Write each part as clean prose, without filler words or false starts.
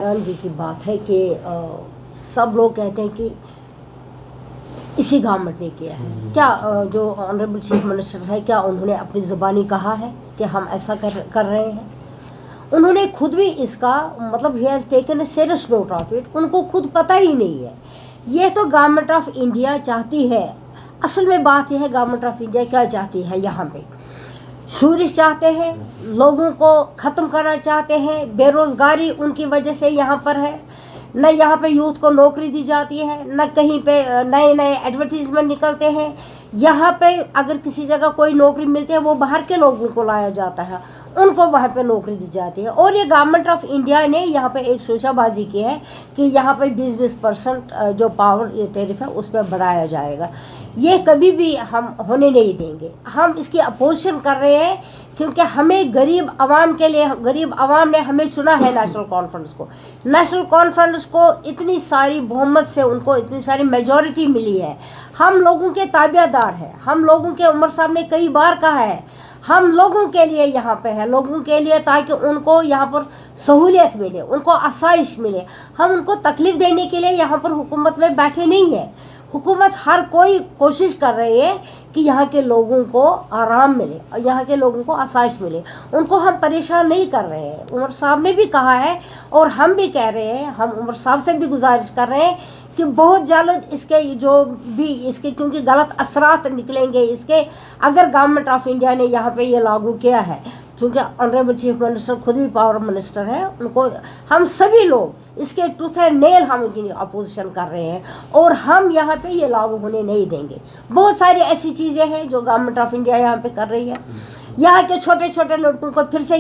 हैरानगी की बात है कि सब लोग कहते हैं कि इसी गवर्नमेंट ने किया है। क्या जो ऑनरेबल चीफ मिनिस्टर है, क्या उन्होंने अपनी ज़ुबानी कहा है कि हम ऐसा कर रहे हैं? उन्होंने खुद भी इसका मतलब he has taken a serious note of it. उनको खुद पता ही नहीं है। ये तो गवर्नमेंट ऑफ इंडिया चाहती है। असल में बात यह है, गवर्नमेंट ऑफ इंडिया क्या चाहती है? यहाँ पे शूरिश चाहते हैं, लोगों को ख़त्म करना चाहते हैं। बेरोज़गारी उनकी वजह से यहाँ पर है। न यहाँ पे यूथ को नौकरी दी जाती है, न कहीं पे नए नए एडवर्टीज़मेंट निकलते हैं। यहाँ पे अगर किसी जगह कोई नौकरी मिलती है, वो बाहर के लोगों को लाया जाता है, उनको वहाँ पे नौकरी दी जाती है। और ये गवर्नमेंट ऑफ इंडिया ने यहाँ पे एक शोशाबाजी की है कि यहाँ पे 20% जो पावर ये टैरिफ है उस पर बढ़ाया जाएगा। ये कभी भी हम होने नहीं देंगे। हम इसकी अपोजिशन कर रहे हैं क्योंकि हमें गरीब आवाम के लिए, गरीब आवाम ने हमें चुना है नेशनल कॉन्फ्रेंस को। नेशनल कॉन्फ्रेंस को इतनी सारी बहुमत से उनको इतनी सारी मेजॉरिटी मिली है। हम लोगों के ताबेदार हैं। हम लोगों के उमर साहब ने कई बार कहा है, हम लोगों के लिए यहाँ पे है, लोगों के लिए, ताकि उनको यहाँ पर सहूलियत मिले, उनको आसाइश मिले। हम उनको तकलीफ़ देने के लिए यहाँ पर हुकूमत में बैठे नहीं हैं। हुकूमत हर कोई कोशिश कर रही है कि यहाँ के लोगों को आराम मिले और यहाँ के लोगों को आसाइश मिले। उनको हम परेशान नहीं कर रहे हैं। उमर साहब ने भी कहा है और हम भी कह रहे हैं, हम उमर साहब से भी गुजारिश कर रहे हैं कि बहुत जल्द इसके जो भी इसके क्योंकि गलत असरात निकलेंगे इसके, अगर गवर्नमेंट ऑफ इंडिया ने यहाँ पे ये लागू किया है, क्योंकि ऑनरेबल चीफ मिनिस्टर खुद भी पावर मिनिस्टर है, उनको हम सभी लोग इसके टूथ एंड नेल हम इनकी अपोजिशन कर रहे हैं और हम यहाँ पे ये लागू होने नहीं देंगे। बहुत सारी ऐसी चीज़ें हैं जो गवर्नमेंट ऑफ इंडिया यहाँ पे कर रही है। यहाँ के छोटे छोटे लड़कों को फिर से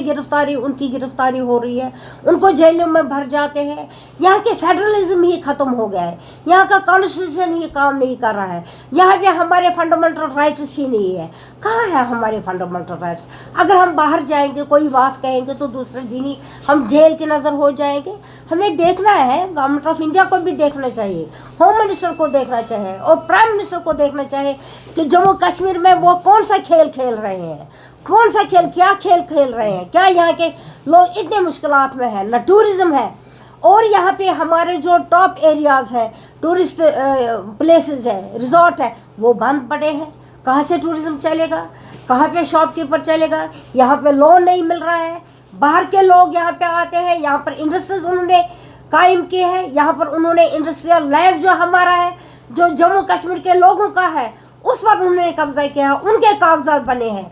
उनकी गिरफ्तारी हो रही है, उनको जेलों में भर जाते हैं। यहाँ के फेडरलिज्म ही ख़त्म हो गया है। यहाँ का कॉन्स्टिट्यूशन ही काम नहीं कर रहा है। यहाँ पे हमारे फंडामेंटल राइट्स ही नहीं है। कहाँ है हमारे फंडामेंटल राइट्स? अगर हम बाहर जाएंगे, कोई बात कहेंगे तो दूसरे दिन ही हम जेल की नज़र हो जाएंगे। हमें देखना है, गवर्नमेंट ऑफ इंडिया को भी देखना चाहिए, होम मिनिस्टर को देखना चाहिए और प्राइम मिनिस्टर को देखना चाहिए कि जम्मू कश्मीर में वो कौन सा खेल खेल रहे हैं, कौन सा खेल, क्या खेल खेल रहे हैं। क्या यहाँ के लोग इतने मुश्किलात में हैं? न टूरिज़्म है और यहाँ पे हमारे जो टॉप एरियाज़ है, टूरिस्ट प्लेसेस है, रिजॉर्ट है, वो बंद पड़े हैं। कहाँ से टूरिज़्म चलेगा? कहाँ पे शॉपकीपर चलेगा? यहाँ पे लोन नहीं मिल रहा है। बाहर के लोग यहाँ पे आते हैं, यहाँ पर इंडस्ट्रीज उन्होंने कायम की है। यहाँ पर उन्होंने इंडस्ट्रियल लैंड जो हमारा है, जो जम्मू कश्मीर के लोगों का है, उस पर उन्होंने कब्जा किया है, उनके कागजात बने हैं।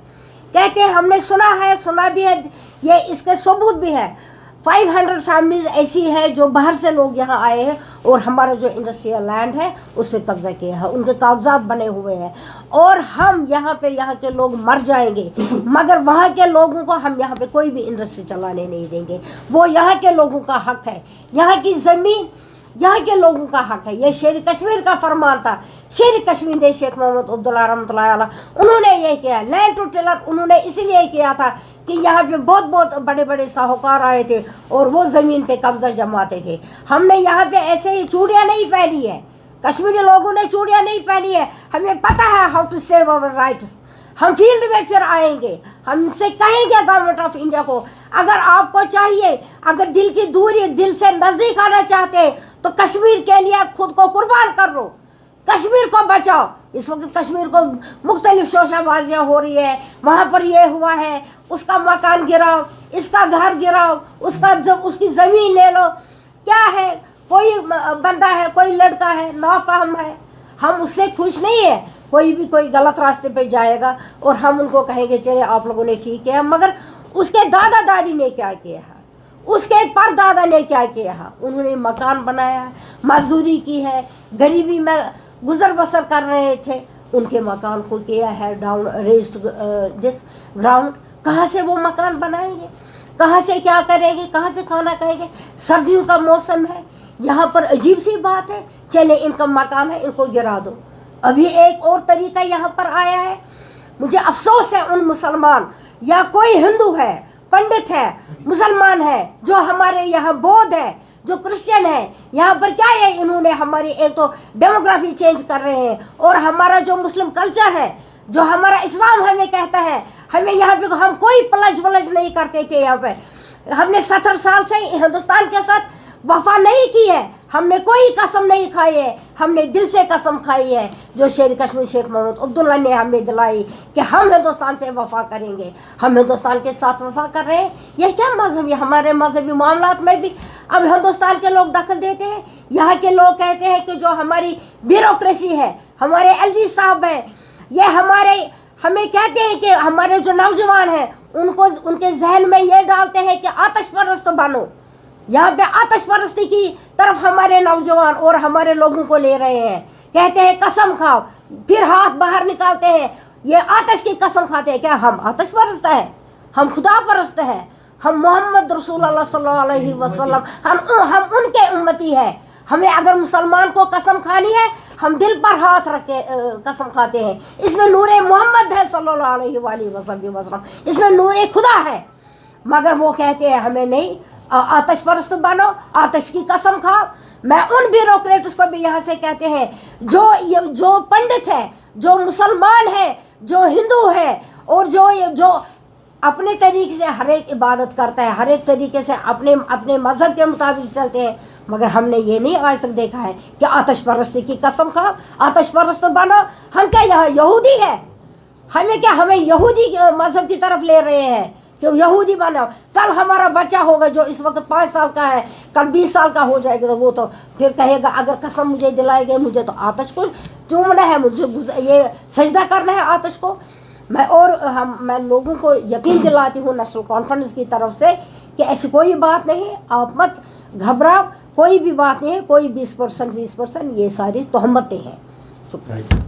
कहते हैं, हमने सुना भी है, ये इसके सबूत भी है। 500 फैमिलीज ऐसी है जो बाहर से लोग यहाँ आए हैं और हमारा जो इंडस्ट्रियल लैंड है उस पर कब्जा किया है, उनके कागजात बने हुए हैं और हम यहाँ के लोग मर जाएंगे, मगर वहाँ के लोगों को हम यहाँ पे कोई भी इंडस्ट्री चलाने नहीं देंगे। वो यहाँ के लोगों का हक है, यहाँ की ज़मीन यहाँ के लोगों का हक है। ये शेर कश्मीर का फरमान था। शेर कश्मीर ने शेख मोहम्मद अब्दुल्ला रहमतुल्लाह अलैह उन्होंने ये किया, लैंड टू टिलर उन्होंने इसलिए किया था कि यहाँ पे बहुत बहुत बड़े बड़े साहूकार आए थे और वो ज़मीन पे कब्जा जमाते थे। हमने यहाँ पे ऐसे ही चूड़ियाँ नहीं पहनी है, कश्मीरी लोगों ने चूड़ियाँ नहीं पहनी है। हमें पता है how to save our rights. हम फील्ड में फिर आएंगे, हम इनसे कहेंगे गवर्नमेंट ऑफ इंडिया को, अगर आपको चाहिए, अगर दिल की दूरी दिल से नज़दीक आना चाहते हैं तो कश्मीर के लिए खुद को कुर्बान कर लो, कश्मीर को बचाओ। इस वक्त कश्मीर को मुख्तलिफ शोशाबाजियाँ हो रही है, वहाँ पर ये हुआ है, उसका मकान गिराओ, इसका घर गिराओ, उसकी ज़मीन ले लो। क्या है, कोई बंदा है, कोई लड़का है, नाफहम है, हम उससे खुश नहीं है। कोई गलत रास्ते पे जाएगा और हम उनको कहेंगे चलिए आप लोगों ने ठीक किया, मगर उसके दादा दादी ने क्या किया है, उसके परदादा ने क्या किया है? उन्होंने मकान बनाया है, मजदूरी की है, गरीबी में गुजर बसर कर रहे थे, उनके मकान को किया है डाउन रेज्ड दिस ग्राउंड। कहाँ से वो मकान बनाएंगे? कहाँ से क्या करेंगे? कहाँ से खाना खाएंगे? सर्दियों का मौसम है, यहाँ पर अजीब सी बात है, चले इनका मकान है इनको गिरा दो। अभी एक और तरीका यहाँ पर आया है। मुझे अफसोस है उन मुसलमान या कोई हिंदू है, पंडित है, मुसलमान है, जो हमारे यहाँ बौद्ध है, जो क्रिश्चियन है, यहाँ पर क्या है, इन्होंने हमारी एक तो डेमोग्राफी चेंज कर रहे हैं और हमारा जो मुस्लिम कल्चर है, जो हमारा इस्लाम हमें कहता है, हमें यहाँ पे हम कोई पलज वलज नहीं करते थे। यहाँ पे हमने 70 साल से हिंदुस्तान के साथ वफा नहीं की है, हमने कोई कसम नहीं खाई है, हमने दिल से कसम खाई है जो शेर कश्मीर शेख मोहम्मद अब्दुल्ला ने हमें दिलाई कि हम हिंदुस्तान से वफा करेंगे, हम हिंदुस्तान के साथ वफा कर रहे हैं। यह क्या मजहबी, हमारे मजहबी मामलात में भी अब हिंदुस्तान के लोग दखल देते हैं। यहाँ के लोग कहते हैं कि जो हमारी ब्यूरोक्रेसी है, हमारे एलजी साहब हैं, ये हमें कहते हैं कि हमारे जो नौजवान हैं उनको उनके जहन में ये डालते हैं कि आतिश परस्त बनो। यहाँ पे आतिश परस्ती की तरफ हमारे नौजवान और हमारे लोगों को ले रहे हैं। कहते हैं कसम खाओ, फिर हाथ बाहर निकालते हैं, ये आतिश की कसम खाते हैं। क्या हम आतिश परस्त है? हम खुदा परस्त है, हम मोहम्मद रसूलुल्लाह सल्लल्लाहु अलैहि वसल्लम, हम उनके उम्मती है। हमें अगर मुसलमान को कसम खानी है, हम दिल पर हाथ रख के कसम खाते हैं। इसमें नूरे मोहम्मद है सल्लल्लाहु अलैहि वसल्लम, इसमें नूरे खुदा है। मगर वो कहते हैं हमें नहीं, आतिश परस्त बनो, आतिश की कसम खाओ। मैं उन ब्यूरोक्रेट्स को भी यहाँ से कहते हैं जो पंडित है, जो मुसलमान है, जो हिंदू है और जो अपने तरीके से हर एक इबादत करता है, हर एक तरीके से अपने मज़हब के मुताबिक चलते हैं, मगर हमने ये नहीं आज तक देखा है कि आतिश परस्ती की कसम खाओ, आतिश परस्त बनो। हम क्या यहाँ यहूदी है? हमें यहूदी मज़हब की तरफ ले रहे हैं कि यहूदी बनो। कल हमारा बच्चा होगा जो इस वक्त 5 साल का है, कल 20 साल का हो जाएगा, तो वो तो फिर कहेगा अगर कसम मुझे दिलाई गई, मुझे तो आतिश को चूमना है, मुझे ये सजदा करना है आतिश को। मैं लोगों को यकीन दिलाती हूँ नेशनल कॉन्फ्रेंस की तरफ से कि ऐसी कोई बात नहीं, आप मत घबराओ, कोई भी बात नहीं है, कोई 20% ये सारी तोहमतें हैं। शुक्रिया।